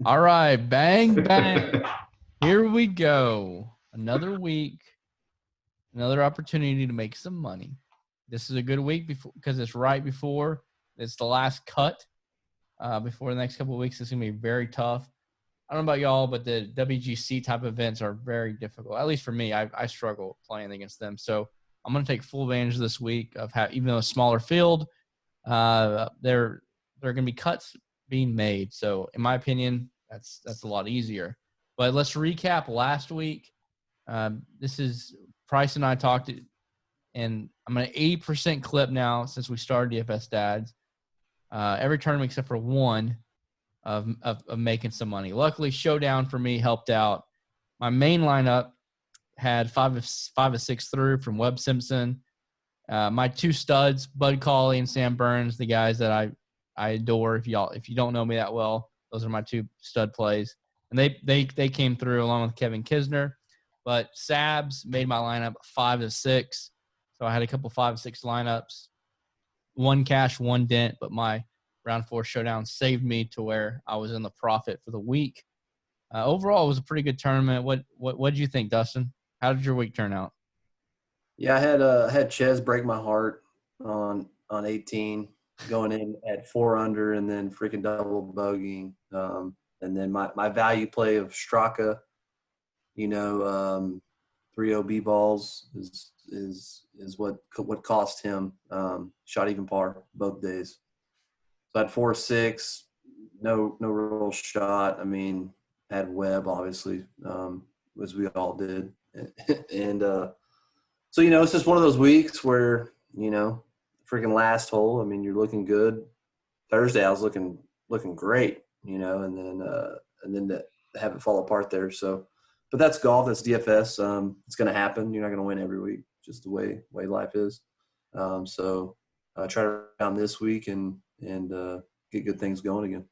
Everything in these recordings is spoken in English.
All right, bang, bang. Here we go. Another week, another opportunity to make some money. This is a good week because it's right before it's the last cut. Before the next couple of weeks, it's going to be very tough. I don't know about y'all, but the WGC type events are very difficult. At least for me, I struggle playing against them. So I'm going to take full advantage this week of even though a smaller field, there are going to be cuts being made. So in my opinion, that's a lot easier. But let's recap last week. This is Price and I talked, and I'm an 80% clip now since we started DFS Dads. Every tournament except for one of making some money. Luckily, Showdown for me helped out. My main lineup had five of six through from Webb Simpson. My two studs, Bud Cauley and Sam Burns, the guys that I adore. If you don't know me that well, those are my two stud plays, and they came through along with Kevin Kisner. But Sabs made my lineup 5 of 6, so I had a couple 5 of 6 lineups, one cash, one dent. But my round 4 showdown saved me to where I was in the profit for the week. Overall, it was a pretty good tournament. What did you think, Dustin? How did your week turn out? Yeah, I had Ches break my heart on 18, going in at 4 under and then freaking double bogeying. And then my value play of Straka, 3-0 B balls is what cost him. Shot even par both days. So I had 4-6, no real shot. I mean, had Webb obviously, as we all did, and so it's just one of those weeks where freaking last hole. I mean, you're looking good. Thursday I was looking great, and then to have it fall apart there. So, but that's golf. That's DFS. It's going to happen. You're not going to win every week, just the way life is. So try to round this week and get good things going again.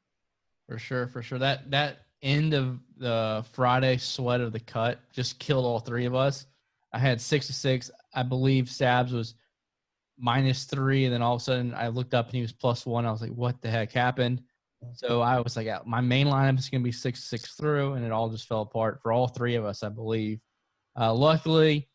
For sure. That end of the Friday sweat of the cut just killed all three of us. I had 6 of 6. I believe Sabs was -3, and then all of a sudden I looked up and he was +1. I was like, what the heck happened? So I was like, my main lineup is going to be 6 of 6 through, and it all just fell apart for all three of us, I believe. Luckily,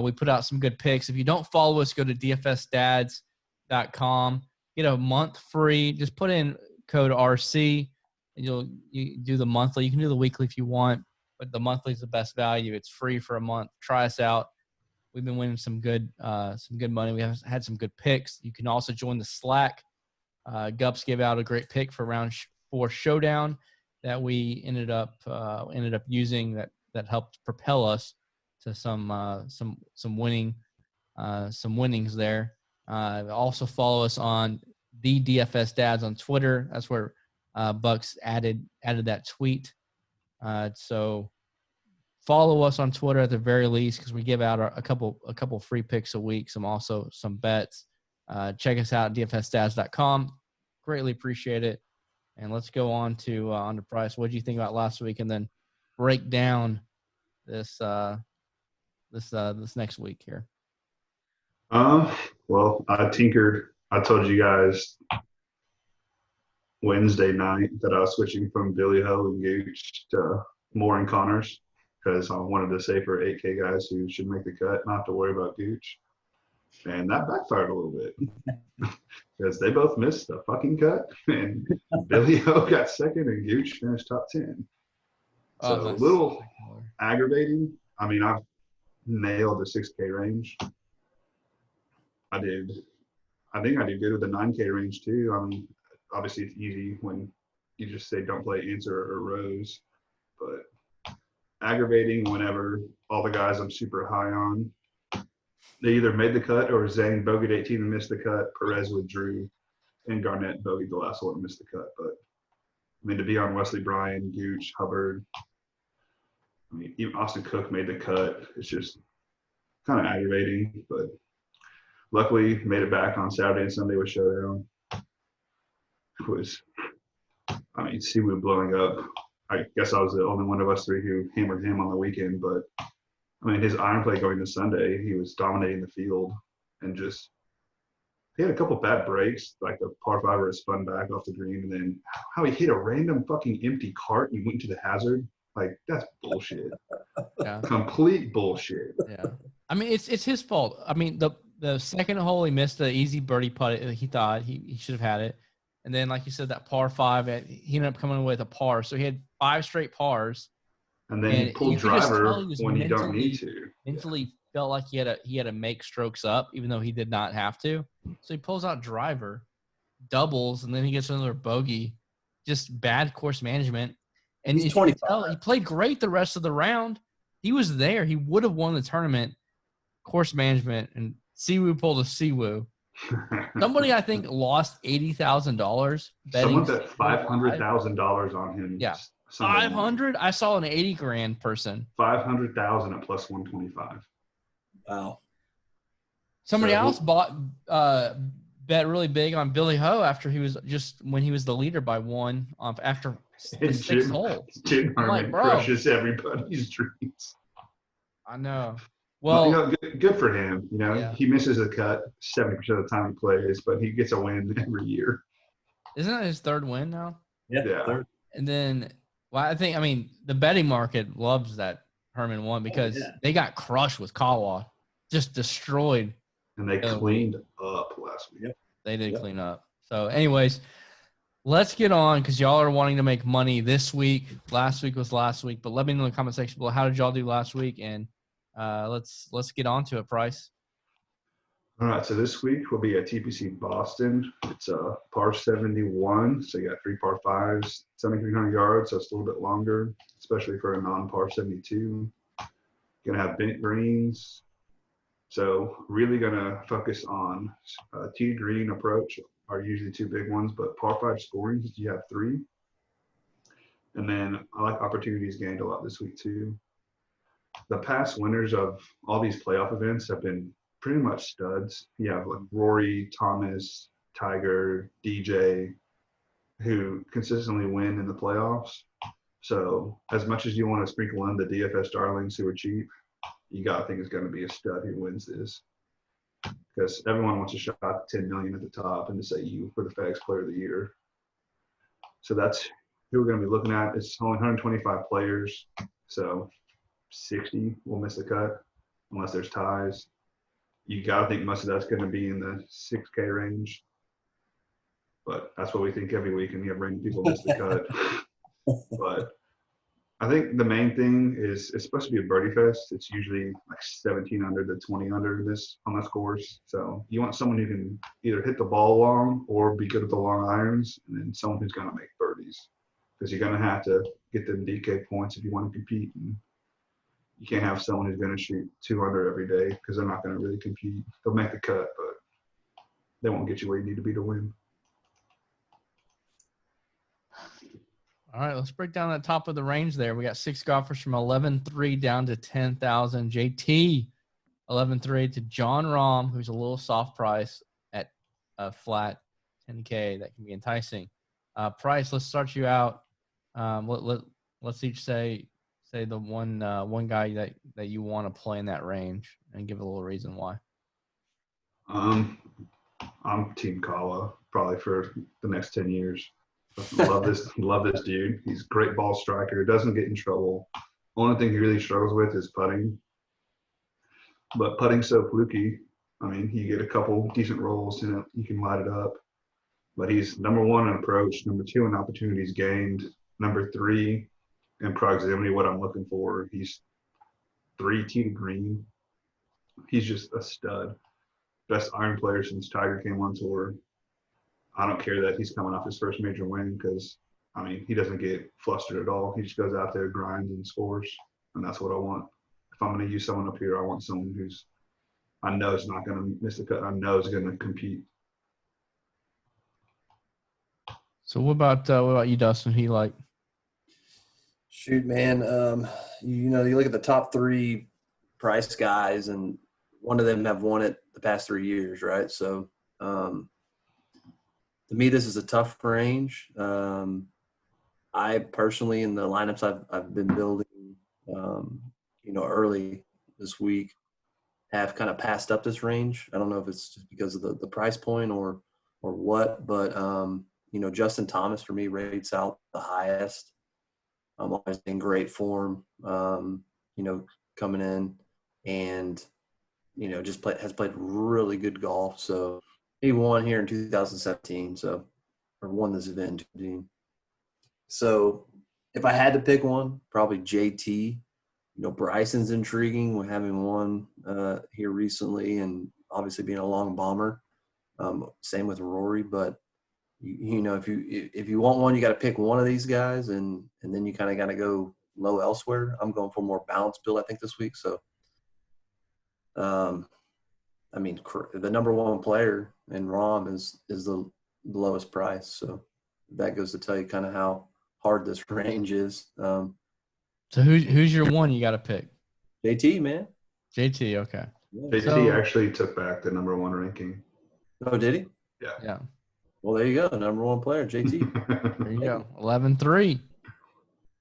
we put out some good picks. If you don't follow us, go to dfsdads.com. Get a month free. Just put in code RC, and you do the monthly. You can do the weekly if you want, but the monthly is the best value. It's free for a month. Try us out. We've been winning some good money. We have had some good picks. You can also join the Slack. Gups gave out a great pick for round 4 showdown that we ended up using that helped propel us to some winnings there. Also follow us on the DFS Dads on Twitter. That's where Bucks added that tweet. So follow us on Twitter at the very least, because we give out a couple free picks a week, some bets. Check us out at dfsdads.com. Greatly appreciate it. And let's go on to Price. What did you think about last week, and then break down this next week here? Well, I tinkered. I told you guys Wednesday night that I was switching from Billy Ho and Gooch to Moore and Connors, because I wanted to say for 8K guys who should make the cut, not to worry about Gooch. And that backfired a little bit because they both missed the fucking cut, and Billy Ho got second and Gooch finished top 10. So a little aggravating. I mean, I've nailed the 6K range. I think I did good with the 9K range too. I mean, obviously it's easy when you just say don't play Answer or Rose, but aggravating whenever all the guys I'm super high on, they either made the cut or Zang bogeyed 18 and missed the cut. Perez withdrew, and Garnett bogeyed the last one and missed the cut. But I mean, to be on Wesley Bryan, Gooch, Hubbard, I mean, even Austin Cook made the cut. It's just kind of aggravating, but luckily made it back on Saturday and Sunday with Showdown. It was, I mean, Siwoo blowing up. I guess I was the only one of us three who hammered him on the weekend, but I mean, his iron play going to Sunday, he was dominating the field and just he had a couple bad breaks, like the par 5 where it spun back off the green, and then how he hit a random fucking empty cart and went into the hazard. Like, that's bullshit. Yeah. Complete bullshit. Yeah. I mean, it's his fault. I mean, the second hole he missed the easy birdie putt. He thought he should have had it, and then like you said, that par 5, he ended up coming away with a par. So he had 5 straight pars, And then and he pulled you could just tell driver he was when you don't need to. mentally felt like he had to make strokes up, even though he did not have to. So he pulls out driver, doubles, and then he gets another bogey. Just bad course management. And He's as you can 25. tell, he played great the rest of the round. He was there. He would have won the tournament. Course management, and Siwoo pulled a Siwoo. Somebody I think lost $80,000 betting. Someone bet $500,000 on him. Yeah. Sunday morning. 500. I saw an 80 grand person. 500,000 at plus 125. Wow. Somebody So else bet really big on Billy Ho after when he was the leader by one after the 6th hole. Jim I'm like, Harmon bro. crushes everybody's dreams. I know. Well, you know, good for him. You know, yeah. he misses a cut 70% of the time he plays, but he gets a win every year. Isn't that his 3rd win now? Yeah. Third. And then, well, I mean, the betting market loves that Herman won because they got crushed with Kawa, just destroyed. And they cleaned up last week. Yep. They did clean up. So, anyways, let's get on because y'all are wanting to make money this week. Last week was last week, but let me know in the comment section below, how did y'all do last week? And let's get on to it, Price. All right, so this week will be a TPC Boston. It's a par 71, so you got 3 par 5s, 7,300 yards, so it's a little bit longer, especially for a non-par 72. Gonna have bent greens, so really gonna focus on tee green approach are usually 2 big ones, but par 5 scoring, you have 3. And then I like opportunities gained a lot this week too. The past winners of all these playoff events have been pretty much studs. You have like Rory, Thomas, Tiger, DJ, who consistently win in the playoffs. So as much as you want to sprinkle in the DFS darlings who are cheap, you got to think it's going to be a stud who wins this. Because everyone wants a shot at 10 million at the top and to say you for the FedEx Player of the Year. So that's who we're going to be looking at. It's only 125 players. So 60 will miss the cut unless there's ties. You got to think most of that's going to be in the 6K range. But that's what we think every week, and you have random people miss the cut. But I think the main thing is it's supposed to be a birdie fest. It's usually like 17 under to 20 under on this course. So you want someone who can either hit the ball long or be good with the long irons, and then someone who's going to make birdies. Because you're going to have to get them DK points if you want to compete. And you can't have someone who's going to shoot 200 every day because they're not going to really compete. They'll make the cut, but they won't get you where you need to be to win. All right, let's break down that top of the range there. We got 6 golfers from 11.3 down to 10,000. JT, 11.3 to John Rahm, who's a little soft price at a flat 10K. That can be enticing. Price, let's start you out. Let's each say the one guy that you want to play in that range and give a little reason why. I'm Team Kala probably for the next 10 years. Love this dude. He's a great ball striker. Doesn't get in trouble. Only thing he really struggles with is putting. But putting's so fluky. I mean, you get a couple decent rolls and you can light it up. But he's number 1 in approach, number 2 in opportunities gained, number 3 in proximity, what I'm looking for. He's 3 tee to green. He's just a stud. Best iron player since Tiger came on tour. I don't care that he's coming off his first major win because, I mean, he doesn't get flustered at all. He just goes out there, grinds, and scores. And that's what I want. If I'm going to use someone up here, I want someone who's, I know is not going to miss the cut. I know is going to compete. So what about you, Dustin? Who you like? Shoot, man. You look at the top 3 price guys, and one of them have won it the past 3 years, right? So, to me, this is a tough range. I personally, in the lineups I've been building, early this week, have kind of passed up this range. I don't know if it's just because of the price point or what, but Justin Thomas for me rates out the highest. I'm always in great form, coming in, and has played really good golf. So he won here in 2017, or won this event in 2017. So if I had to pick one, probably JT. Bryson's intriguing with having won here recently, and obviously being a long bomber. Same with Rory, but if you want one, you got to pick one of these guys, and then you kind of got to go low elsewhere. I'm going for a more balanced build, I think, this week. So, the number one player in ROM is the lowest price. So that goes to tell you kind of how hard this range is. So who's your one you got to pick? JT, man. JT, okay. Yeah. JT actually took back the number one ranking. Oh, did he? Yeah. Well, there you go. Number one player, JT. There you go. 11-3.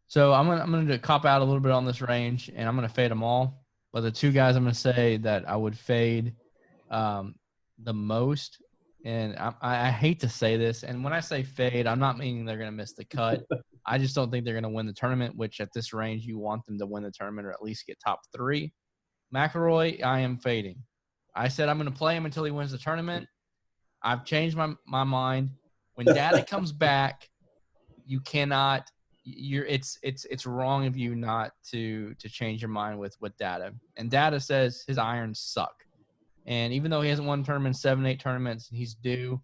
So I'm gonna cop out a little bit on this range, and I'm gonna fade them all. But the two guys I'm gonna say that I would fade the most, and I hate to say this, and when I say fade, I'm not meaning they're gonna miss the cut. I just don't think they're gonna win the tournament, which at this range you want them to win the tournament or at least get top 3. McIlroy, I am fading. I said I'm gonna play him until he wins the tournament. I've changed my mind. When data comes back, you cannot. It's wrong of you not to change your mind with data. And data says his irons suck. And even though he hasn't won tournaments, 7-8 tournaments, and he's due.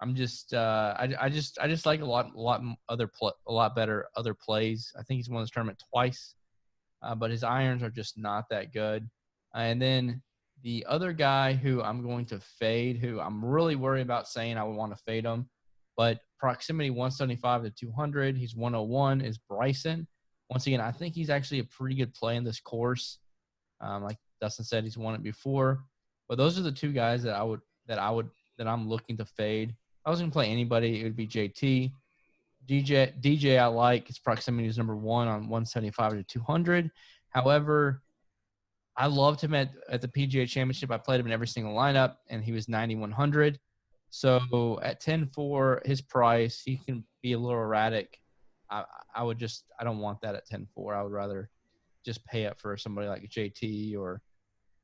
I'm just I just like a lot better other plays. I think he's won this tournament twice, but his irons are just not that good. And then the other guy who I'm going to fade, who I'm really worried about saying I would want to fade him, but proximity 175 to 200, he's 101, is Bryson. Once again, I think he's actually a pretty good play in this course. Like Dustin said, he's won it before. But those are the two guys that I'm looking to fade. If I was going to play anybody, it would be JT. DJ I like. His proximity is number 1 on 175 to 200. However, I loved him at the PGA Championship. I played him in every single lineup, and he was 9,100. So at 10-4, his price, he can be a little erratic. I don't want that at 10-4. I would rather just pay up for somebody like JT or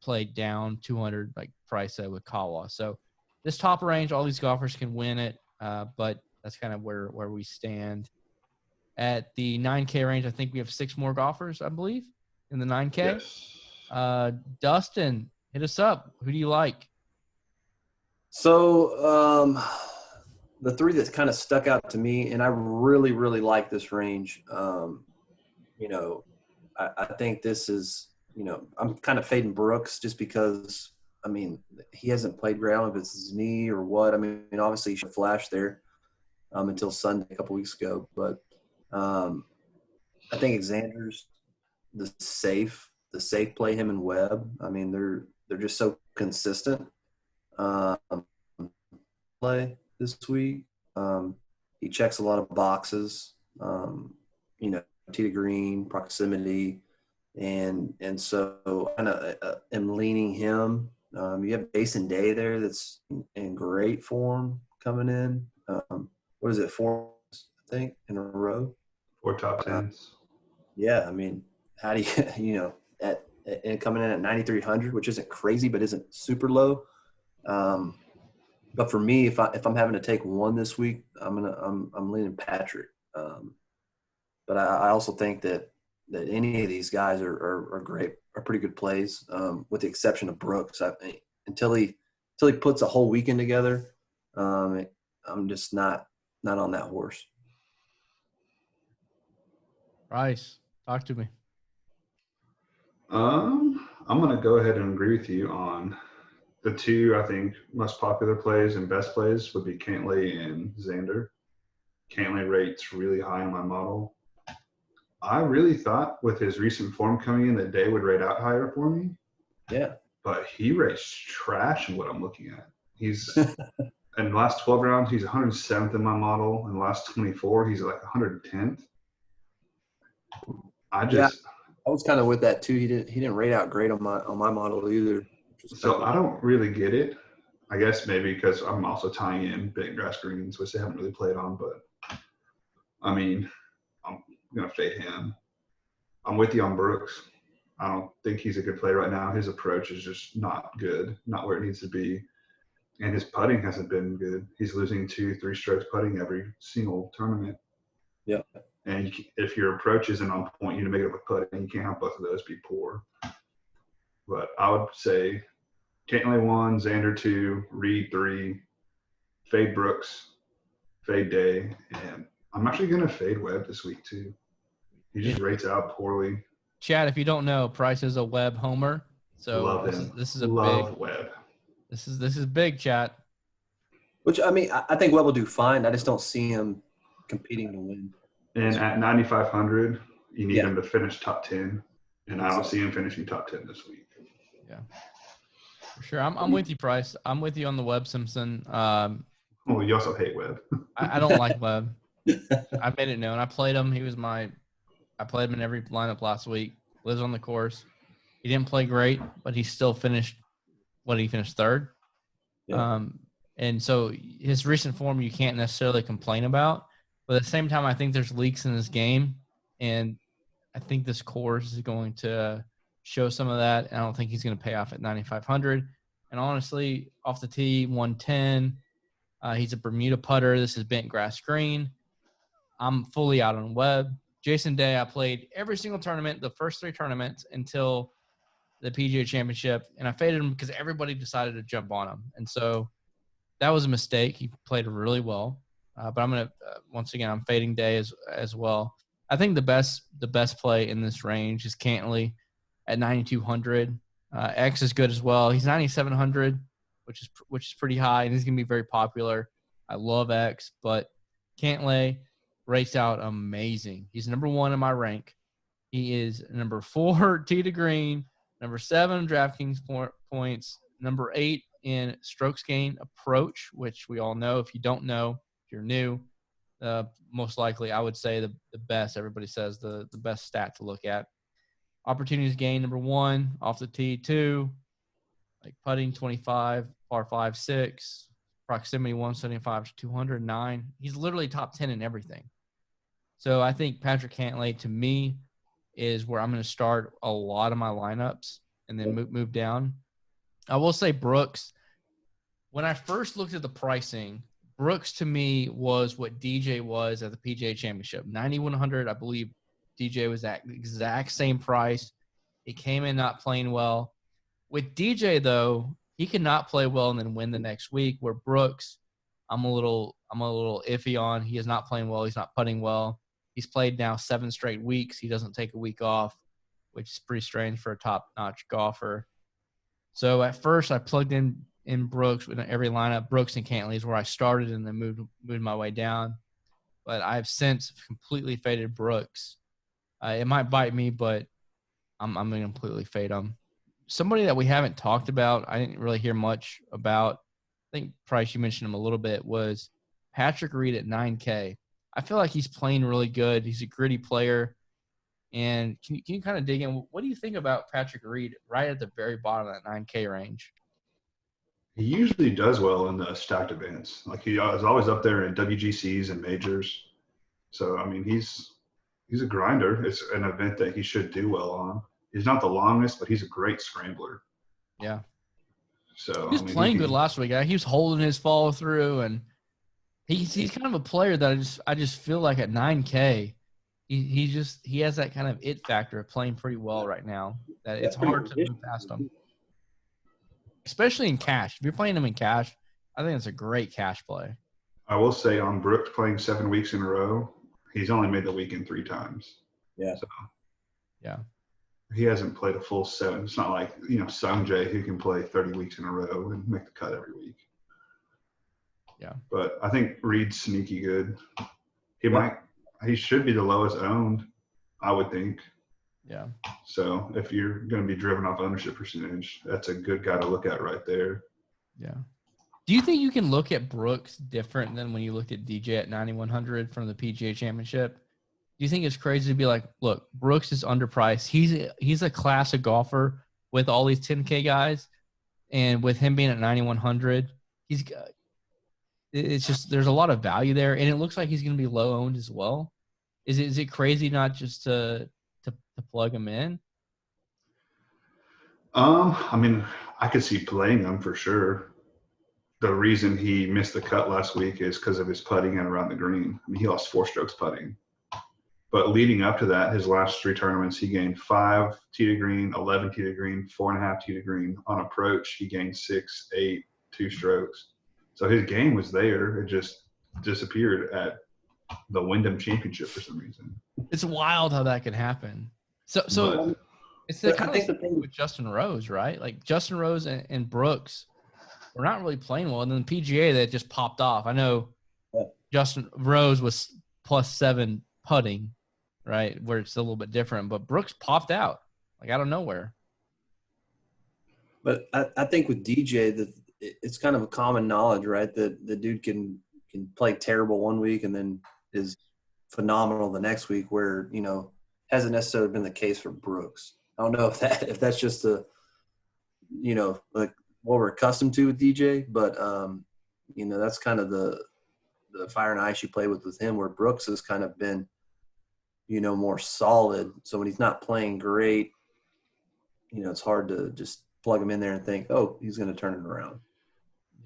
play down 200 like price with Kawa. So this top range, all these golfers can win it, but that's kind of where we stand. At the 9K range, I think we have 6 more golfers, I believe, in the 9K. Yes. Dustin, hit us up. Who do you like? So the 3 that kind of stuck out to me, and I really, really like this range. I think this is, I'm kind of fading Brooks just because, he hasn't played great. I don't know if it's his knee or what. Obviously he should flash there until Sunday a couple weeks ago. But I think Xander's the safe play, him and Webb. They're just so consistent. Play this week. He checks a lot of boxes. Tee to green, proximity, and so kind of am leaning him. You have Jason Day there that's in great form coming in. What is it, 4, I think, in a row? 4 top 10s. Yeah, how do you, and coming in at 9,300, which isn't crazy, but isn't super low. But for me, if I'm having to take one this week, I'm leaning Patrick. But I also think that any of these guys are great, are pretty good plays, with the exception of Brooks. Until he puts a whole weekend together, I'm just not on that horse. Bryce, talk to me. I'm going to go ahead and agree with you on the 2, I think, most popular plays and best plays would be Cantlay and Xander. Cantlay rates really high in my model. I really thought with his recent form coming in that Day would rate out higher for me. Yeah. But he rates trash in what I'm looking at. He's in the last 12 rounds, he's 107th in my model. In the last 24, he's like 110th. I was kind of with that too. He didn't rate out great on my model either. So I don't really get it. I guess maybe because I'm also tying in bent grass greens, which they haven't really played on. But I mean, I'm gonna fade him. I'm with you on Brooks. I don't think he's a good player right now. His approach is just not good, not where it needs to be. And his putting hasn't been good. He's losing 2-3 strokes putting every single tournament. Yeah. And if your approach isn't on point, you need to make it up with putting. You can't have both of those be poor. But I would say Cantlay 1, Xander 2, Reed 3, fade Brooks, fade Day, and I'm actually going to fade Webb this week too. He just rates out poorly. Chad, if you don't know, Price is a Webb homer. So Love him. This is a Love big Webb. This is big, Chat. Which, I mean, I think Webb will do fine. I just don't see him competing to win. And at 9,500, you need him to finish top 10. And I don't see him finishing top 10 this week. Yeah. For sure. I'm with you, Price. I'm with you on the Webb Simpson. Well, you also hate Webb. I don't like Webb. I made it known. I played him. I played him in every lineup last week. Lives on the course. He didn't play great, but he still finished – what, he finished third? Yeah. And so his recent form you can't necessarily complain about. But at the same time, I think there's leaks in his game, and I think this course is going to show some of that. And I don't think he's going to pay off at 9,500. And honestly, off the tee, 110. He's a Bermuda putter. This is bent grass green. I'm fully out on Webb. Jason Day, I played every single tournament, the first 3 tournaments until the PGA Championship, and I faded him because everybody decided to jump on him. And so that was a mistake. He played really well. But I'm going to once again, I'm fading Day as well. I think the best play in this range is Cantlay at 9,200. X is good as well. He's 9,700, which is pretty high, and he's going to be very popular. I love X, but Cantlay rates out amazing. He's number 1 in my rank. He is number 4 tee to green, number 7 DraftKings points, number 8 in strokes gained approach, which we all know. If you don't know, if you're new, most likely I would say the best. Everybody says the best stat to look at. Opportunities gained, number 1 off the tee, 2 like putting 25, par 5, 6, proximity 175 to 209. He's literally top 10 in everything. So I think Patrick Cantlay to me is where I'm going to start a lot of my lineups and then move down. I will say Brooks. When I first looked at the pricing, Brooks to me was what DJ was at the PGA Championship. 9,100, I believe DJ was at the exact same price. He came in not playing well. With DJ, though, he could not play well and then win the next week, where Brooks, I'm a little iffy on. He is not playing well. He's not putting well. He's played now 7 straight weeks. He doesn't take a week off, which is pretty strange for a top-notch golfer. So at first I plugged in Brooks with every lineup. Brooks and Cantlay is where I started and then moved my way down. But I've since completely faded Brooks. It might bite me, but I'm going to completely fade him. Somebody that we haven't talked about, I didn't really hear much about, I think, Price, you mentioned him a little bit, was Patrick Reed at 9K. I feel like he's playing really good. He's a gritty player. And can you kind of dig in? What do you think about Patrick Reed right at the very bottom of that 9K range? He usually does well in the stacked events. Like he is always up there in WGCs and majors. So, I mean, he's a grinder. It's an event that he should do well on. He's not the longest, but he's a great scrambler. Yeah. So he was playing good last week. He was holding his follow through, and he's kind of a player that I just feel like at 9K, he has that kind of it factor of playing pretty well right now that it's hard to move past him. Especially in cash. If you're playing him in cash, I think it's a great cash play. I will say on Brooks playing 7 weeks in a row, he's only made the weekend 3 times. Yeah. So yeah. He hasn't played a full 7. It's not like, Zang Zhang who can play 30 weeks in a row and make the cut every week. Yeah. But I think Reed's sneaky good. He should be the lowest owned, I would think. Yeah. So if you're going to be driven off ownership percentage, that's a good guy to look at right there. Yeah. Do you think you can look at Brooks different than when you looked at DJ at 9,100 from the PGA Championship? Do you think it's crazy to be like, look, Brooks is underpriced. He's a classic golfer with all these 10K guys, And with him being at 9,100, it's just there's a lot of value there, and it looks like he's going to be low owned as well. Is it crazy not just to plug him in? I mean, I could see playing him for sure. The reason he missed the cut last week is because of his putting and around the green. I mean, he lost 4 strokes putting. But leading up to that, his last 3 tournaments, he gained 5 tee to green, 11 tee to green, 4.5 tee to green. On approach, he gained 6, 8, 2 strokes. So his game was there. It just disappeared at the Wyndham Championship for some reason. It's wild how that can happen. So But- it's the But kind I of think the thing thing- with Justin Rose, right? Like Justin Rose and Brooks were not really playing well. And then the PGA that just popped off. I know Justin Rose was +7 putting, right, where it's a little bit different. But Brooks popped out like out of nowhere. But I think with DJ, that it's kind of a common knowledge, right? That the dude can play terrible one week and then is phenomenal the next week. Where hasn't necessarily been the case for Brooks. I don't know if that's just like what we're accustomed to with DJ, but that's kind of the fire and ice you play with him. Where Brooks has kind of been more solid. So when he's not playing great, it's hard to just plug him in there and think, oh, he's going to turn it around.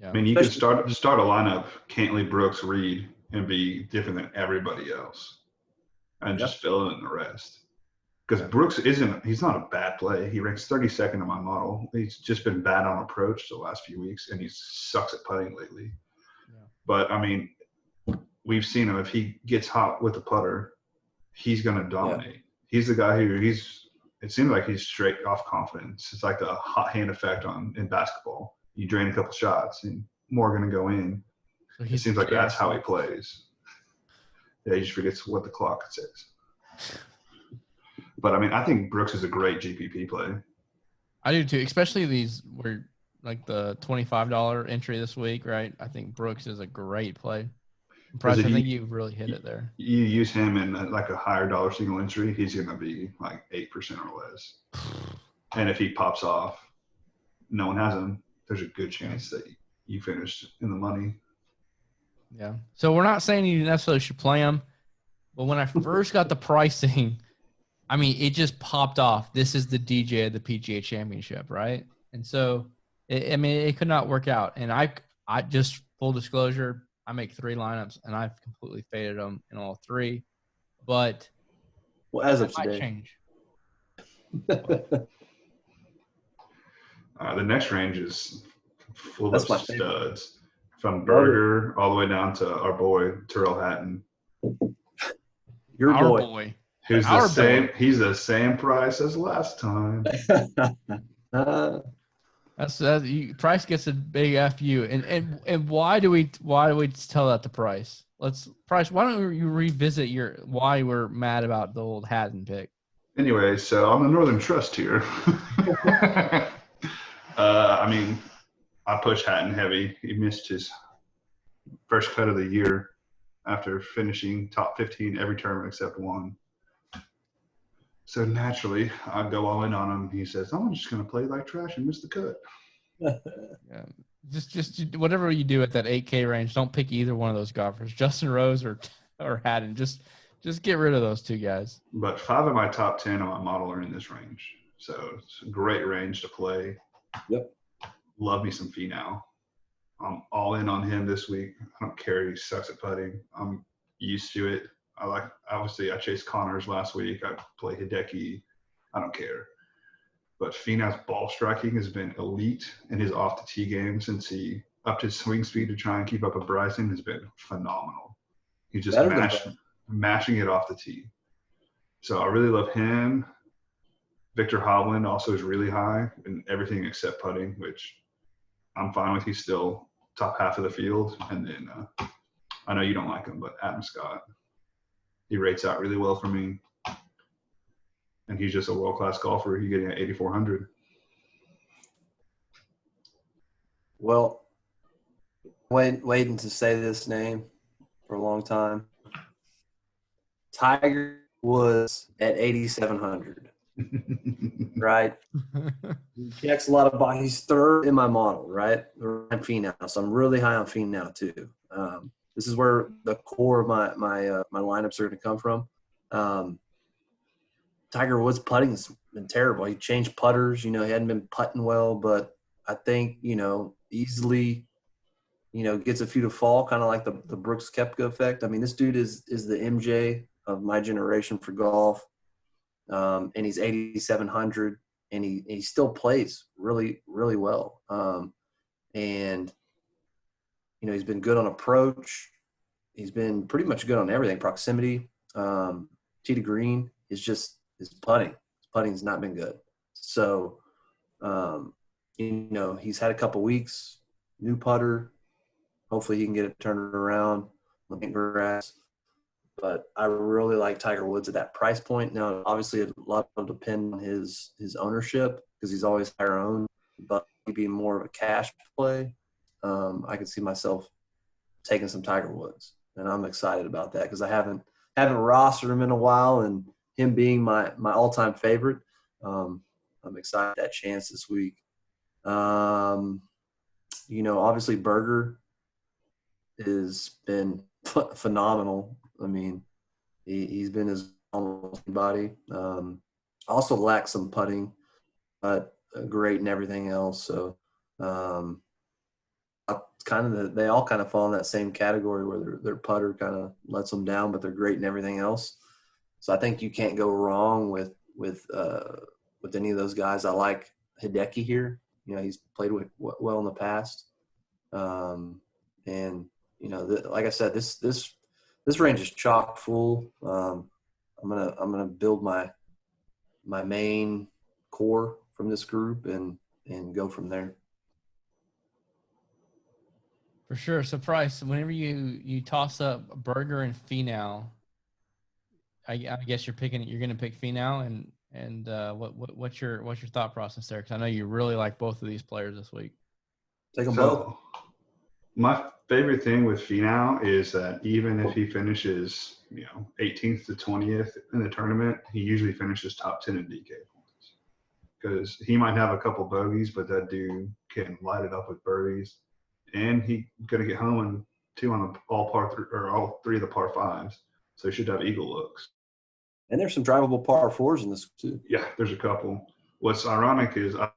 Yeah. I mean, you could start a lineup, Cantley, Brooks, Reed, and be different than everybody else, and just fill in the rest. Because Brooks he's not a bad play. He ranks 32nd in my model. He's just been bad on approach the last few weeks, and he sucks at putting lately. Yeah. But, I mean, we've seen him. If he gets hot with the putter, he's going to dominate. Yeah. He's the guy it seems like he's straight off confidence. It's like the hot hand effect in basketball. You drain a couple shots, and more going to go in. So it seems like that's how he plays. Yeah, he just forgets what the clock says. But, I mean, I think Brooks is a great GPP play. I do, too, especially these were like the $25 entry this week, right? I think Brooks is a great play. Price, I think you've really hit it there. You use him in like a higher dollar single entry, he's going to be like 8% or less. And if he pops off, no one has him, there's a good chance that you finish in the money. Yeah. So we're not saying you necessarily should play him, but when I first got the pricing, I mean, it just popped off. This is the DJ of the PGA Championship, right? And so, it could not work out. And I just, full disclosure, I make 3 lineups, and I've completely faded them in all 3. But as of might today, change. The next range is full of studs, from Berger all the way down to our boy Terrell Hatton. Our boy. Who's the same? Boy. He's the same price as last time. Price gets a big FU. And why do we tell that to Price? Price, why don't you revisit why we're mad about the old Hatton pick? Anyway, so I'm the Northern Trust here. I mean, I push Hatton heavy. He missed his first cut of the year after finishing top 15 every tournament except one. So naturally, I go all in on him. He says, "I'm just going to play like trash and miss the cut." Yeah, just whatever you do at that 8K range, don't pick either one of those golfers, Justin Rose or Hatton. Just get rid of those 2 guys. But 5 of my top 10 on my model are in this range, so it's a great range to play. Yep. Love me some Finau. I'm all in on him this week. I don't care if he sucks at putting. I'm used to it. Obviously, I chased Connors last week. I play Hideki. I don't care. But Finau's ball striking has been elite, and his off the tee game since he upped his swing speed to try and keep up with Bryson has been phenomenal. He's just mashing it off the tee. So I really love him. Victor Hovland also is really high in everything except putting, which I'm fine with. He's still top half of the field. And then I know you don't like him, but Adam Scott. He rates out really well for me. And he's just a world-class golfer. He's getting at 8,400. Well, waiting to say this name for a long time. Tiger was at 8,700. right? He checks a lot of boxes. He's third in my model, right? I'm Finau, so I'm really high on Finau too. This is where the core of my lineups are going to come from. Tiger Woods' putting has been terrible. He changed putters. He hadn't been putting well, but I think easily gets a few to fall, kind of like the Brooks Koepka effect. I mean, this dude is the MJ of my generation for golf, and he's 8,700. And he still plays really, really well. And he's been good on approach. He's been pretty much good on everything. Proximity, tee to green is just his putting. His putting's not been good. So, he's had a couple weeks, new putter. Hopefully he can get it turned around, looking grass. But I really like Tiger Woods at that price point. Now, obviously, a lot will depend on his ownership because he's always higher owned, but maybe more of a cash play. I could see myself taking some Tiger Woods, and I'm excited about that because I haven't rostered him in a while, and him being my all-time favorite, I'm excited that chance this week. Obviously, Berger has been phenomenal. I mean, he's been his almost body. Also lacks some putting, but great in everything else. So, they all kind of fall in that same category where their putter kind of lets them down, but they're great in everything else. So I think you can't go wrong with any of those guys. I like Hideki here. He's played well in the past, and like I said, this range is chock full. I'm gonna build my main core from this group and go from there. For sure. So Price, whenever you toss up Berger and Finau, I guess you're gonna pick Finau, and what's your thought process there? Because I know you really like both of these players this week. Take them both. My favorite thing with Finau is that even if he finishes 18th to 20th in the tournament, he usually finishes top 10 in DK points because he might have a couple bogeys, but that dude can light it up with birdies. And he's going to get home in two on all three of the par fives. So he should have eagle looks. And there's some drivable par fours in this too. Yeah, there's a couple. What's ironic is I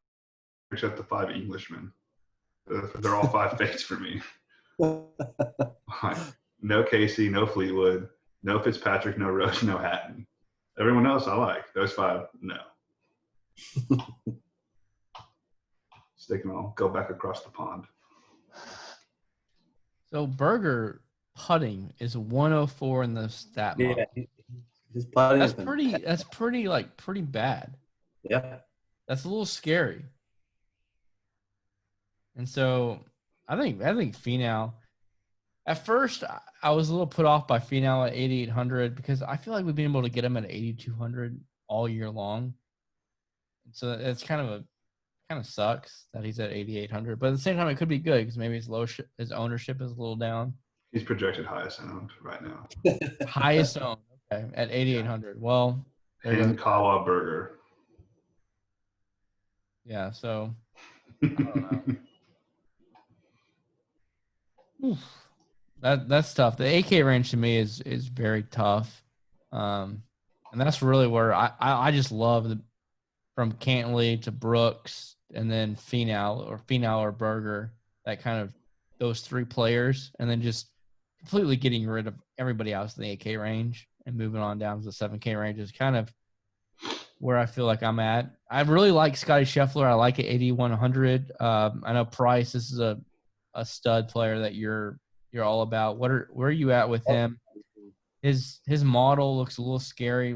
except the 5 Englishmen. They're all 5 fates for me. No Casey, no Fleetwood, no Fitzpatrick, no Roach, no Hatton. Everyone else I like. Those 5, no. Stick them all. Go back across the pond. So Berger putting is 104 in the stat model. Yeah, his putting that's pretty bad. Yeah, that's a little scary. And so I think Finau. At first, I was a little put off by Finau at 8,800 because I feel like we've been able to get him at 8,200 all year long. And so it's kind of sucks that he's at 8,800. But at the same time, it could be good because maybe his ownership is a little down. He's projected highest owned right now. Highest owned, okay, at 8,800. Well, and Kawa Berger. Yeah, so I don't know. Oof. That's tough. The AK range to me is very tough, and that's really where I just love from Cantley to Brooks and then Finau or Berger, that kind of those 3 players, and then just completely getting rid of everybody else in the 8K range and moving on down to the 7K range is kind of where I feel like I'm at. I really like Scotty Scheffler. I like it 8,100. I know Price. This is a stud player that you're all about. Where are you at with him? His model looks a little scary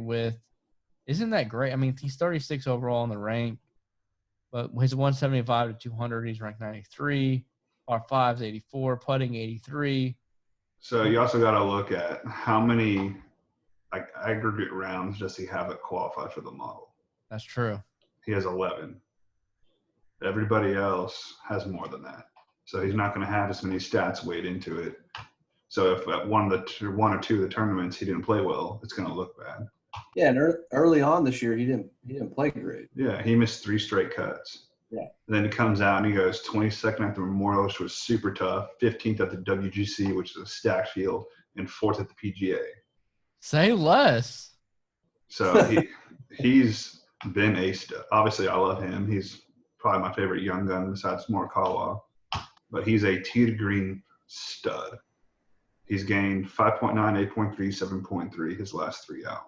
isn't that great? I mean, he's 36 overall in the rank, but his 175 to 200, he's ranked 93. Par 5's 84, putting 83. So you also got to look at how many aggregate rounds does he have that qualify for the model? That's true. He has 11. Everybody else has more than that. So he's not going to have as many stats weighed into it. So if at one or two of the tournaments he didn't play well, it's going to look bad. Yeah, and early on this year, he didn't play great. Yeah, he missed 3 straight cuts. Yeah. And then he comes out and he goes 22nd at the Memorial, which was super tough, 15th at the WGC, which is a stacked field, and 4th at the PGA. Say less. So he's been a stud. Obviously, I love him. He's probably my favorite young gun besides Morikawa. But he's a tee to green stud. He's gained 5.9, 8.3, 7.3 his last 3 out.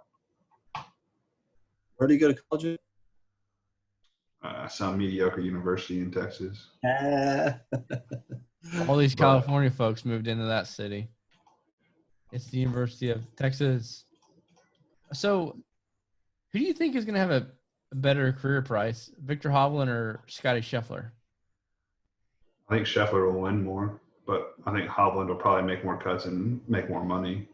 Where did he go to college? Some mediocre university in Texas. All these California folks moved into that city. It's the University of Texas. So, who do you think is going to have a better career price, Victor Hovland or Scotty Scheffler? I think Scheffler will win more, but I think Hovland will probably make more cuts and make more money.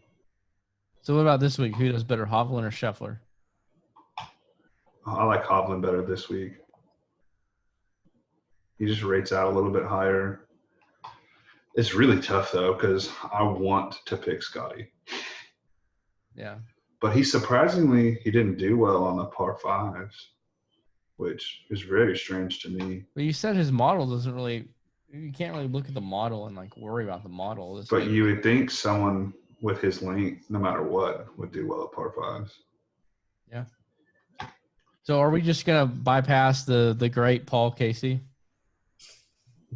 So, what about this week? Who does better, Hovland or Scheffler? I like Hovland better this week. He just rates out a little bit higher. It's really tough, though, because I want to pick Scotty. Yeah. But he didn't do well on the par 5s, which is very strange to me. But you said his model doesn't really – you can't really look at the model and, like, worry about the model. But you would think someone with his length, no matter what, would do well at par 5s. Yeah. So are we just going to bypass the great Paul Casey?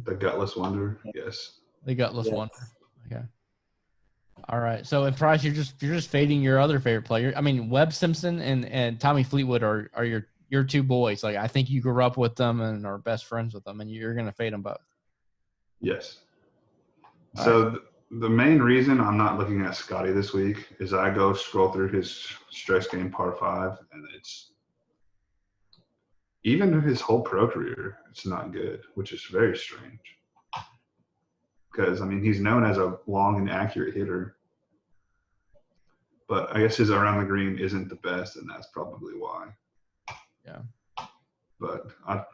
The gutless wonder, yes. The gutless wonder. Okay. All right. So in price, you're just fading your other favorite player. I mean, Webb Simpson and Tommy Fleetwood are your 2 boys. Like, I think you grew up with them and are best friends with them, and you're gonna fade them both. Yes. So the main reason I'm not looking at Scotty this week is I go scroll through his stress game par 5, and it's even his whole pro career, it's not good, which is very strange. Because, I mean, he's known as a long and accurate hitter. But I guess his around the green isn't the best, and that's probably why. Yeah. But I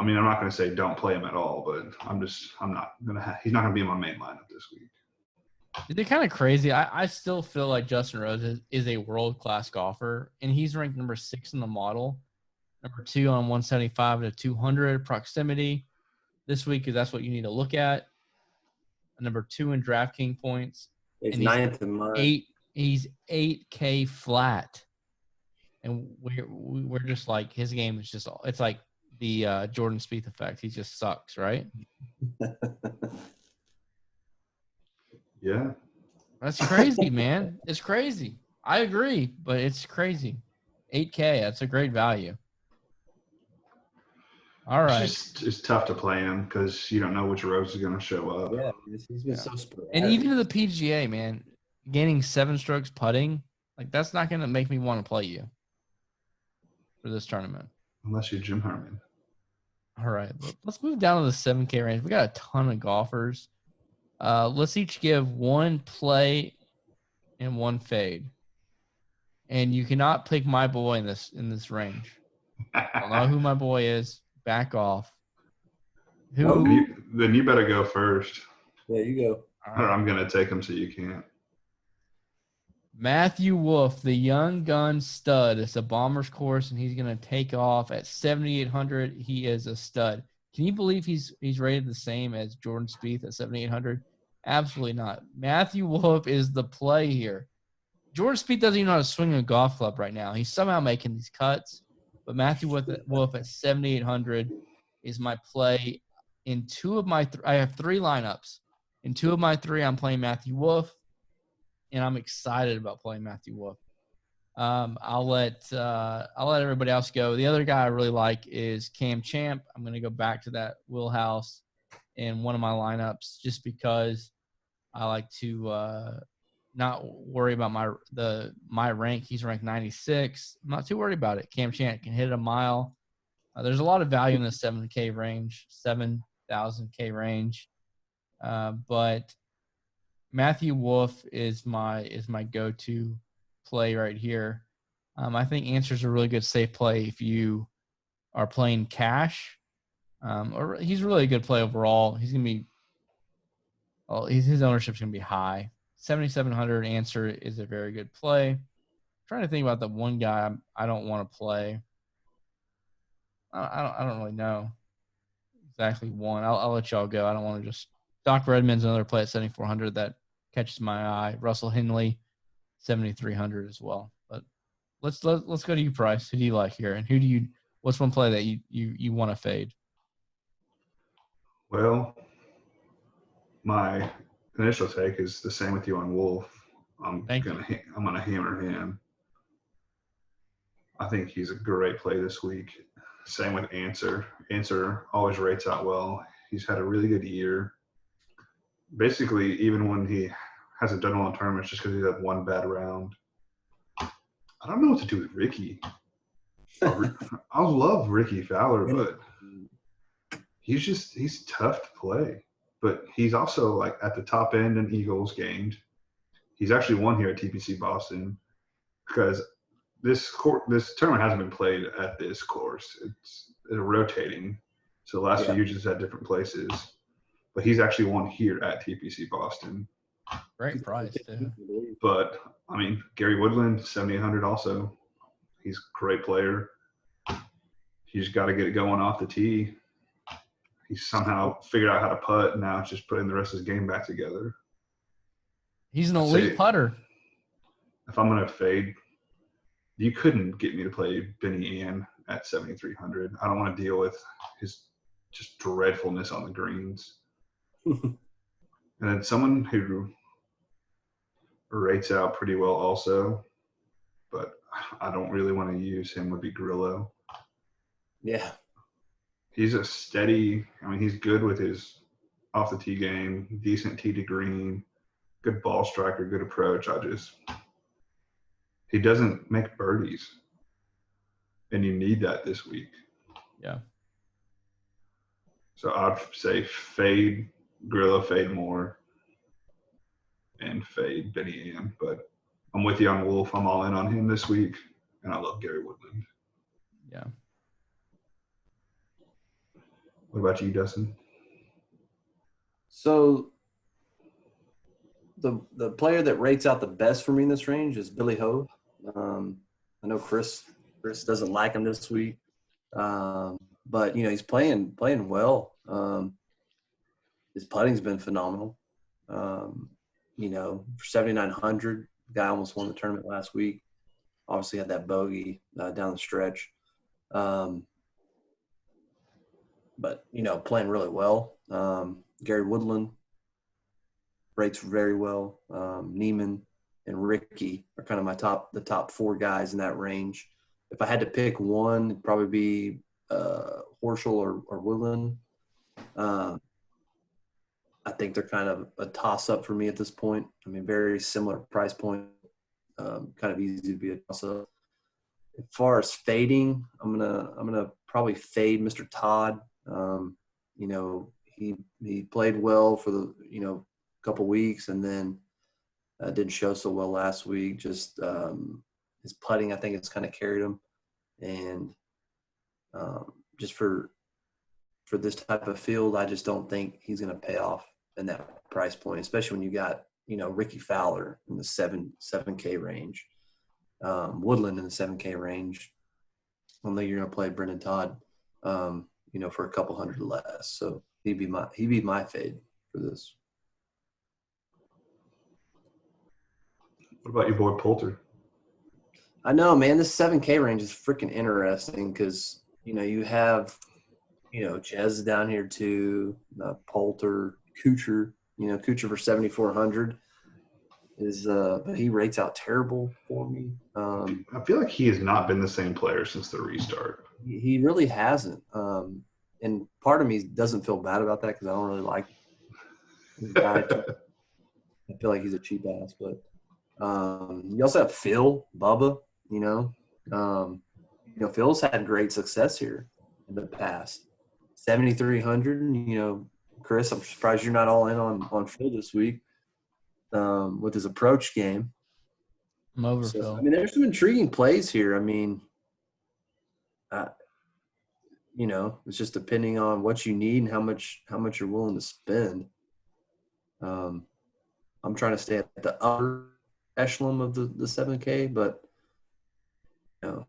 mean, I'm not going to say don't play him at all, but he's not going to be in my main lineup this week. They're kind of crazy. I still feel like Justin Rose is a world-class golfer, and he's ranked number 6 in the model, number 2 on 175 to 200 proximity this week, because that's what you need to look at. Number 2 in DraftKings points. He's 9th in mine. He's 8K flat, and we're just like, his game is just, it's like the Jordan Spieth effect. He just sucks, right? Yeah. That's crazy, man. It's crazy. I agree, but it's crazy. 8K, that's a great value. All right. It's tough to play him because you don't know which Rose is going to show up. Yeah, he's been so sporadic. And even to the PGA, man, gaining 7 strokes putting, like, that's not going to make me want to play you for this tournament. Unless you're Jim Herman. All right. Let's move down to the 7K range. We got a ton of golfers. Let's each give 1 play and 1 fade. And you cannot pick my boy in this range. I don't know who my boy is. Back off. Then you better go first. Yeah, you go. Or I'm going to take him so you can't. Matthew Wolff, the young gun stud. It's a Bombers course, and he's going to take off at 7,800. He is a stud. Can you believe he's rated the same as Jordan Spieth at 7,800? Absolutely not. Matthew Wolff is the play here. Jordan Spieth doesn't even know how to swing a golf club right now. He's somehow making these cuts. But Matthew Wolff at 7,800 is my play. In 2 of my I have 3 lineups. In 2 of my 3, I'm playing Matthew Wolff, and I'm excited about playing Matthew Wolff. I'll let everybody else go. The other guy I really like is Cam Champ. I'm going to go back to that wheelhouse in one of my lineups just because I like to not worry about my rank. He's ranked 96. I'm not too worried about it. Cam Champ can hit it a mile. There's a lot of value in the 7K range, 7,000K range. But Matthew Wolff is my go-to play right here. I think Answer's a really good safe play if you are playing cash. Or he's really a good play overall. He's gonna be. His ownership's gonna be high. 7,700 Answer is a very good play. trying to think about the one guy I don't want to play. I don't really know exactly one. I'll let y'all go. I don't want to just Doc Redman's another play at 7,400 that catches my eye. Russell Henley, 7,300 as well. But let's go to you, Price. Who do you like here, and what's one play that you want to fade? Well, my initial take is the same with you on Wolf. I'm gonna hammer him. I think he's a great play this week. Same with Answer. Answer always rates out well. He's had a really good year. Basically, even when he hasn't done well in tournaments, just because he's had one bad round. I don't know what to do with Ricky. I love Ricky Fowler, but he's tough to play. But he's also like at the top end in Eagles gained. He's actually won here at TPC Boston because this tournament hasn't been played at this course. It's rotating. So the last few years it's at different places. But he's actually won here at TPC Boston. Great price, too. But, I mean, Gary Woodland, 7,800 also. He's a great player. He's got to get it going off the tee. He's somehow figured out how to putt, and now it's just putting the rest of his game back together. He's an elite putter. If I'm going to fade, you couldn't get me to play Benny Ann at 7,300. I don't want to deal with his just dreadfulness on the greens. And then someone who rates out pretty well also, but I don't really want to use him, would be Grillo. Yeah. He's a steady – I mean, he's good with his off-the-tee game, decent tee to green, good ball striker, good approach. He doesn't make birdies, and you need that this week. Yeah. So I'd say fade Grillo, fade Moore, and fade Benny Ann. But I'm with you on Wolf. I'm all in on him this week, and I love Gary Woodland. Yeah. What about you, Dustin? So the player that rates out the best for me in this range is Billy Ho. I know Chris doesn't like him this week, but he's playing well. His putting's been phenomenal. For 7,900, guy almost won the tournament last week. Obviously had that bogey down the stretch. But playing really well. Gary Woodland rates very well. Neiman and Ricky are kind of the top four guys in that range. If I had to pick one, it'd probably be Horschel or Woodland. I think they're kind of a toss-up for me at this point. I mean, very similar price point, kind of easy to be a toss-up. As far as fading, I'm gonna probably fade Mr. Todd. He played well for the couple weeks, and then didn't show so well last week. Just his putting, I think it's kind of carried him, and just for this type of field, I just don't think he's going to pay off in that price point, especially when you got Ricky Fowler in the 7K range, Woodland in the 7K range. I don't think you're going to play Brendan Todd, for a couple hundred less. So he'd be my fade for this. What about your boy Poulter? I know, man. This 7K range is freaking interesting because you have Jez down here too, Poulter, Kuchar. Kuchar for 7,400 is but he rates out terrible for me. I feel like he has not been the same player since the restart. He really hasn't. And part of me doesn't feel bad about that because I don't really like this guy. I feel like he's a cheap ass, but you also have Phil, Bubba. Phil's had great success here in the past. 7,300. Chris, I'm surprised you're not all in on Phil this week with his approach game. I'm over So, Phil. I mean, there's some intriguing plays here. I mean, it's just depending on what you need and how much you're willing to spend. I'm trying to stay at the upper echelon of the 7K, but know,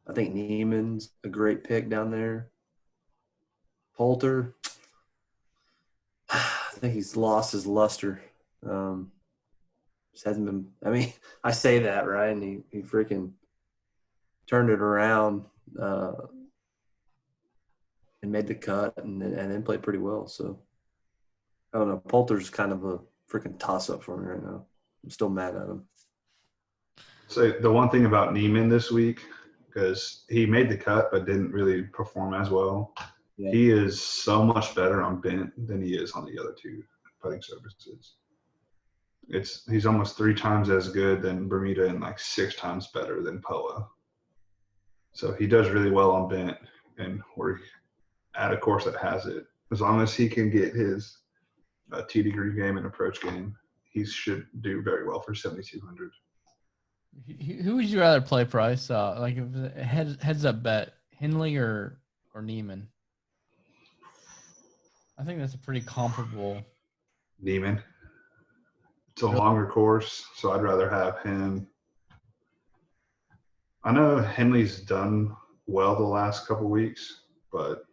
I think Neiman's a great pick down there. Poulter, I think he's lost his luster. Just hasn't been. I mean, I say that, right? And he freaking turned it around and made the cut, and then played pretty well. So I don't know. Poulter's kind of a freaking toss up for me right now. I'm still mad at him. So the one thing about Neiman this week, because he made the cut but didn't really perform as well, Yeah. he is so much better on bent than he is on the other two putting surfaces. He's almost 3 times as good than Bermuda and like 6 times better than Poa. So he does really well on bent, and we're at a course that has it. As long as he can get his tee degree game and approach game, he should do very well for 7,200. Who would you rather play, Price? Like if it heads up bet, Henley or Neiman? I think that's a pretty comparable. Neiman. It's a longer course, so I'd rather have him. I know Henley's done well the last couple weeks, but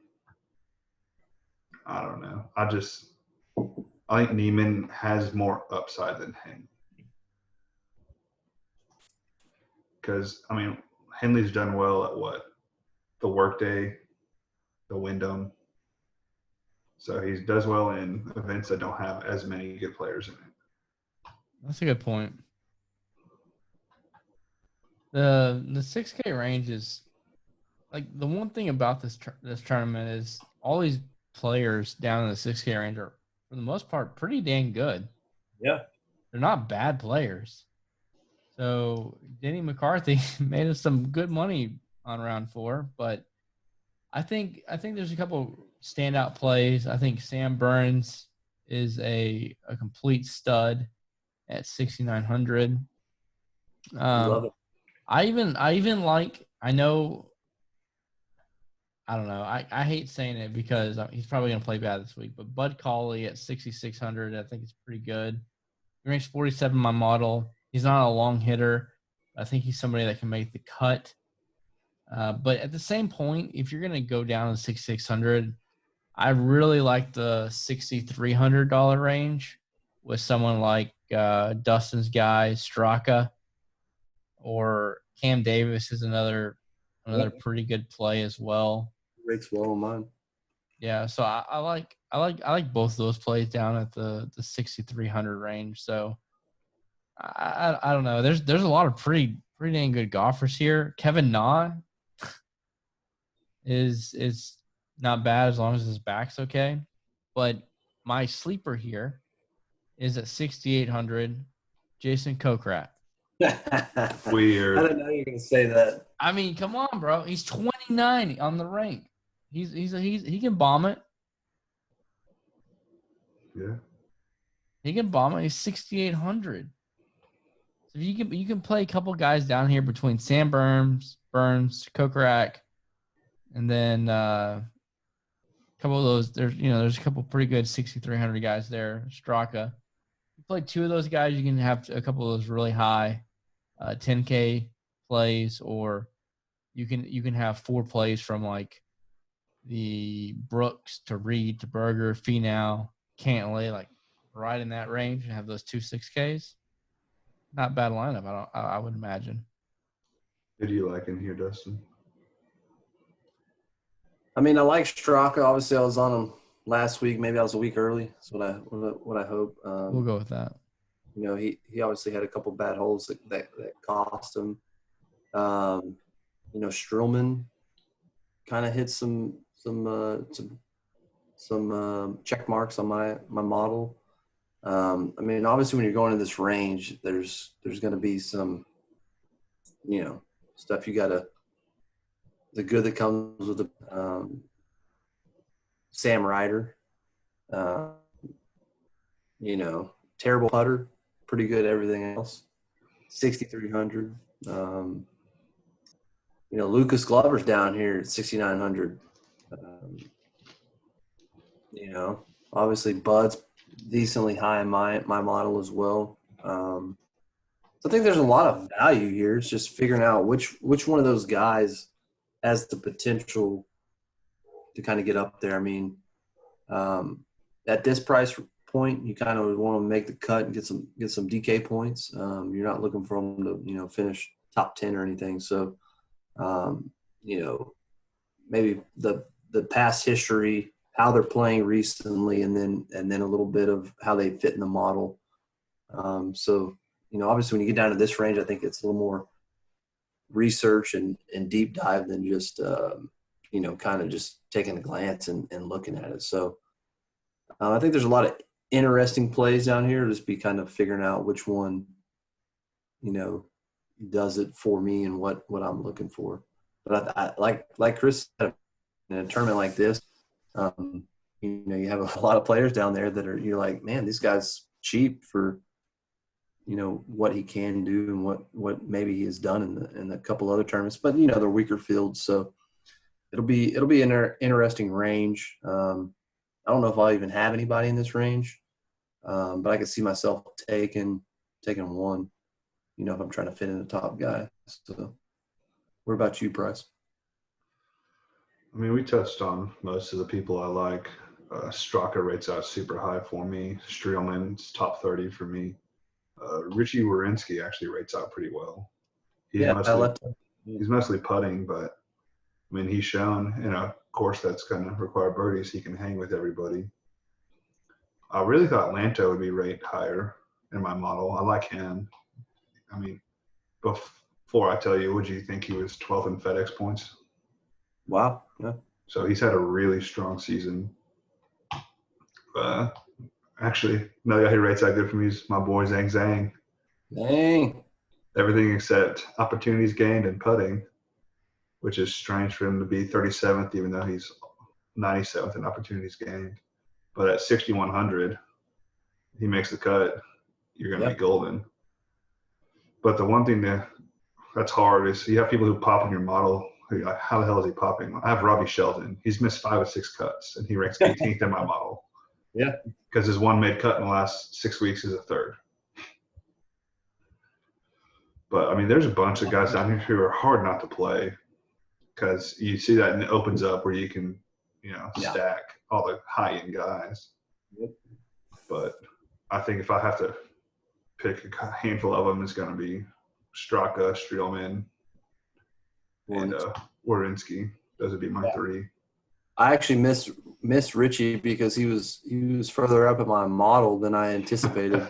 I don't know. I think Neiman has more upside than Henley. Because, I mean, Henley's done well at what? The Workday, the Wyndham. So he does well in events that don't have as many good players in it. That's a good point. The 6K range is like the one thing about this tournament is all these players down in the 6K range are for the most part pretty dang good. Yeah, they're not bad players. So Denny McCarthy made us some good money on round 4, but I think there's a couple standout plays. I think Sam Burns is a complete stud at 6,900. love it. I even like, I don't know. I hate saying it because he's probably going to play bad this week, but Bud Cauley at 6,600, I think it's pretty good. He ranks 47 in my model. He's not a long hitter. I think he's somebody that can make the cut. But at the same point, if you're going to go down to 6,600, I really like the $6,300 range with someone like Dustin's guy, Straka, or Cam Davis is another pretty good play as well. Rates well on mine. Yeah, so I like both of those plays down at the 6,300 range. So I don't know. There's a lot of pretty dang good golfers here. Kevin Na is not bad as long as his back's okay. But my sleeper here is at 6,800, Jason Kokrat. Weird. I didn't know you were going to say that. I mean, come on, bro. He's 29 on the rank. He can bomb it. Yeah. He can bomb it. He's 6,800. So you can play a couple guys down here between Sam Burns, Kokrak, and then a couple of those. There's a couple pretty good 6,300 guys there. Straka. You play 2 of those guys, you can have a couple of those really high 10K plays, or you can have 4 plays from like the Brooks to Reed to Berger, Finau, Cantlay, like right in that range, and have those 2 6Ks. Not bad lineup. I would imagine. Who do you like in here, Dustin? I mean, I like Straka. Obviously, I was on him last week. Maybe I was a week early. That's what I hope. We'll go with that. You know, he obviously had a couple bad holes that cost him. You know, Strillman kind of hit some check marks on my model. I mean, obviously, when you're going in this range, there's going to be some, you know, stuff you got to – the good that comes with the Sam Ryder. You know, terrible putter, pretty good at everything else. 6,300. You know, Lucas Glover's down here at 6,900. You know, obviously Bud's decently high in my model as well. So I think there's a lot of value here. It's just figuring out which one of those guys has the potential to kind of get up there. I mean, at this price point, you kind of want to make the cut and get some DK points. You're not looking for them to finish top 10 or anything. So maybe the past history, how they're playing recently, and then a little bit of how they fit in the model. Obviously when you get down to this range, I think it's a little more research and deep dive than just kind of just taking a glance and looking at it. So I think there's a lot of interesting plays down here. Just be kind of figuring out which one does it for me and what I'm looking for. But I like Chris said, in a tournament like this, you have a lot of players down there that you're like, man, this guy's cheap for what he can do and what maybe he has done in a couple other tournaments. But they're weaker fields, so it'll be an interesting range. I don't know if I'll even have anybody in this range, but I can see myself taking one. If I'm trying to fit in the top guy. So, what about you, Price? I mean, we touched on most of the people I like. Straka rates out super high for me. Streelman's top 30 for me. Richie Werenski actually rates out pretty well. He's mostly putting, but I mean, he's shown in a course that's going to require birdies, he can hang with everybody. I really thought Lanto would be rated higher in my model. I like him. I mean, before I tell you, would you think he was 12th in FedEx points? Wow. Yeah. So he's had a really strong season. Actually, another guy who rates that good for me is my boy Zang Zhang. Dang. Everything except opportunities gained and putting, which is strange for him to be 37th, even though he's 97th in opportunities gained. But at 6,100, he makes the cut. You're going to be golden. But the one thing that's hard is you have people who pop in your model. Who you're like, how the hell is he popping? I have Robbie Shelton. He's missed 5 or 6 cuts, and he ranks 18th in my model. Yeah. Because his one made cut in the last 6 weeks is a third. But, I mean, there's a bunch of guys down here who are hard not to play because you see that and it opens up where you can, stack all the high-end guys. Yep. But I think if I have to pick a handful of them, it's going to be Straka, Streelman, and Werenski. Those would be my 3. I actually miss Richie because he was further up in my model than I anticipated.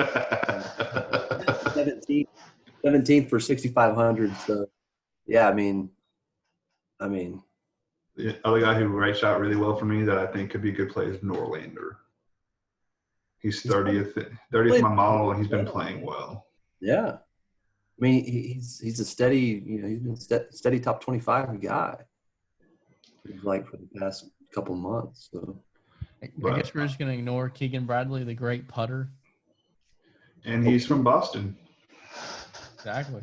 17th for 6,500. So, yeah, I mean, the other guy who rates out really well for me that I think could be a good play is Norlander. He's 30th in my model, and he's been playing well. Yeah, I mean, he's a steady, he's been steady top 25 guy. Like for the past couple months. So, I guess we're just going to ignore Keegan Bradley, the great putter. And he's from Boston. Exactly.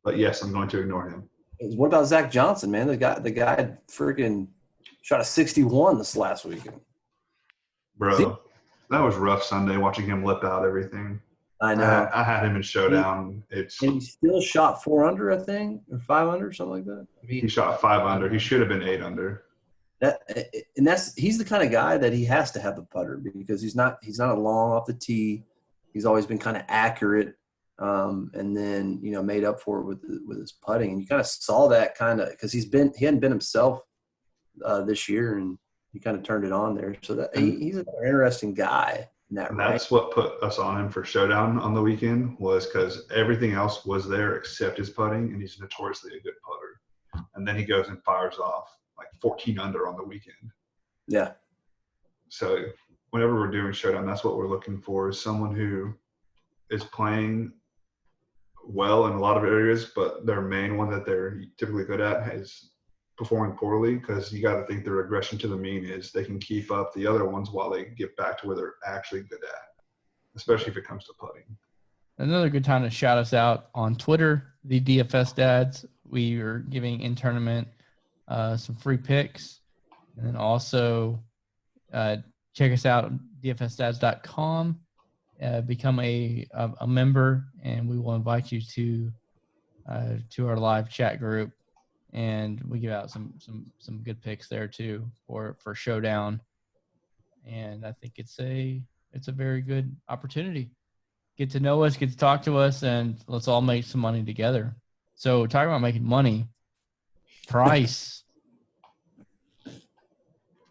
But yes, I'm going to ignore him. What about Zach Johnson, man? The guy freaking shot a 61 this last weekend. Bro, that was rough Sunday watching him lip out everything. I know. I had him in showdown. And he still shot 4 under, I think, or 5 under, something like that. I mean, he shot 5 under. He should have been 8 under. He's the kind of guy that he has to have the putter because he's not a long off the tee. He's always been kind of accurate, and then made up for it with his putting. And you kind of saw that because he hadn't been himself this year, and he kind of turned it on there. So that he's an interesting guy. That's what put us on him for showdown on the weekend was because everything else was there except his putting, and he's notoriously a good putter. And then he goes and fires off like 14 under on the weekend. Yeah. So whenever we're doing showdown, that's what we're looking for is someone who is playing well in a lot of areas, but their main one that they're typically good at is performing poorly because you got to think their regression to the mean is they can keep up the other ones while they get back to where they're actually good at, especially if it comes to putting. Another good time to shout us out on Twitter, the DFS Dads. We are giving in tournament some free picks, and then also check us out on dfsdads.com. become a member, and we will invite you to our live chat group, and we give out some good picks there too for Showdown. And I think it's a very good opportunity. Get to know us, get to talk to us, and let's all make some money together. So talking about making money, price.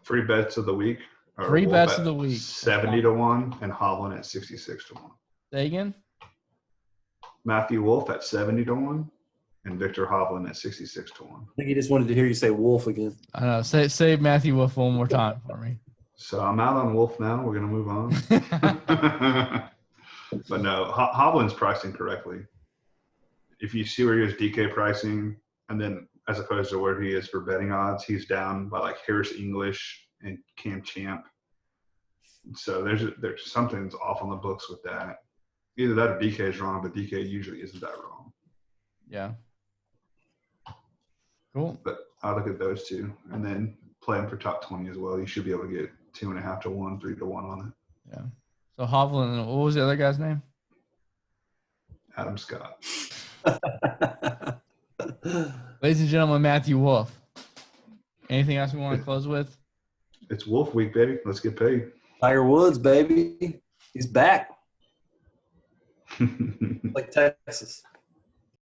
Free bets of the week. Free bets of the week. 70-1 and Hovland at 66-1. Say again? Matthew Wolf at 70-1 and Victor Hovland at 66-1. I think he just wanted to hear you say Wolf again. I know. Say Matthew Wolf one more time for me. So I'm out on Wolf now. We're going to move on. But no, Hovland's priced incorrectly. If you see where he is DK pricing, and then as opposed to where he is for betting odds, he's down by like Harris English and Cam Champ. So there's something's off on the books with that. Either that or DK is wrong, but DK usually isn't that wrong. Yeah. Cool. But I look at those two, and then play them for top 20 as well. You should be able to get 2.5 to 1, 3 to 1 on it. Yeah. So Hovland, what was the other guy's name? Adam Scott. Ladies and gentlemen, Matthew Wolf. Anything else we want to close with? It's Wolf Week, baby. Let's get paid. Tiger Woods, baby. He's back. Like Texas.